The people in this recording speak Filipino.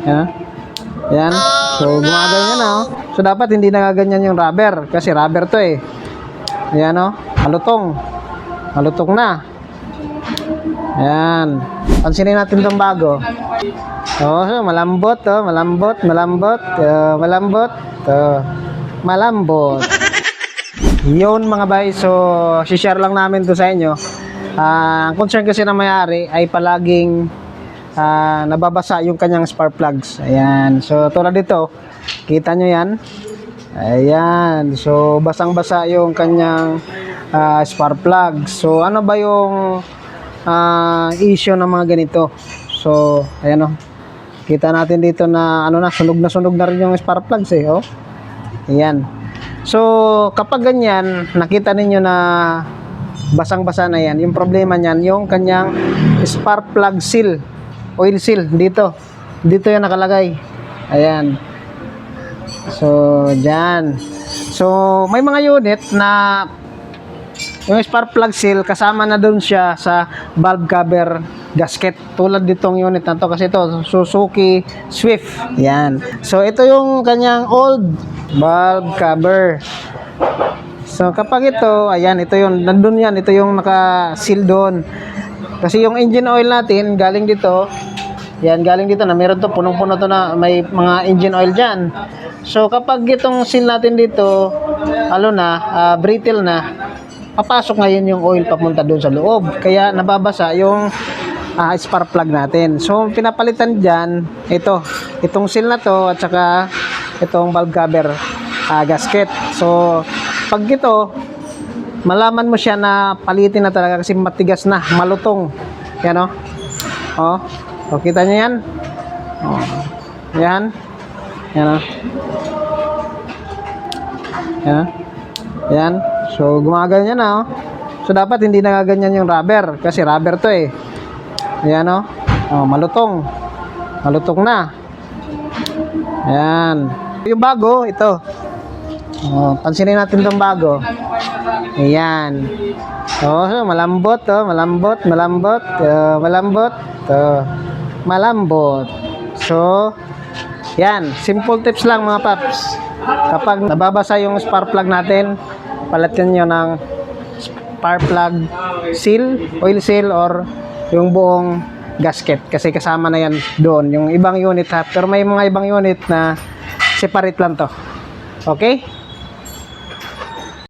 Yan. Yan. So, gumaganyan na, oh. So, dapat hindi nagaganyan yung rubber. Kasi rubber to eh. Ayan, oh. Malutong. Malutong na. Ayan. Pansinin natin itong bago. Oh, so, malambot, oh. Malambot, malambot. Malambot. Malambot. Yun mga bay. So, share lang namin to sa inyo. Ang concern kasi na may-ari ay palaging nababasa yung kanyang spark plugs. Ayan. So, tulad dito, kita nyo yan. Ayan. So, basang-basa yung kanyang spark plug. So, ano ba yung issue ng mga ganito? So, ayan o. Kita natin dito na, sunog na rin yung spark plugs eh. Oh. Ayan. So, kapag ganyan, nakita ninyo na basang-basa na yan, yung problema niyan, yung kanyang spark plug seal, oil seal, dito yung nakalagay. Ayan. So, dyan. So, may mga unit na yung spark plug seal, kasama na dun siya sa valve cover gasket. Tulad ditong unit na to, kasi ito, Suzuki Swift. Yan. So, ito yung kanyang old valve cover. So, kapag ito, ayan, ito yung, nandun yan, ito yung naka-seal doon. Kasi yung engine oil natin, galing dito, yan, galing dito na, meron to, punong-puno to na, may mga engine oil dyan. So, kapag itong seal natin dito, brittle na, papasok ngayon yung oil papunta doon sa loob. Kaya, nababasa yung spark plug natin. So, pinapalitan dyan, itong seal na to, at saka itong valve cover gasket. So, pag ito, malaman mo siya na palitin na talaga kasi matigas na, malutong. Yan o. O, kita nyo yan? O, yan. Yan o. Yan. Yan. So, gumaganyan na o. So, dapat hindi nagaganyan yung rubber kasi rubber to eh. Yan o. O, malutong. Malutong na. Yan. Yung bago, ito. Oh, pansinin natin itong bago. Ayan. Oh, so, malambot, malambot, malambot, malambot, malambot. So, yan. Simple tips lang mga paps. Kapag nababasa yung spark plug natin, palitan nyo ng spark plug seal, oil seal, or yung buong gasket. Kasi kasama na yan doon. Yung ibang unit ha. Pero may mga ibang unit na separate lang to. Okay?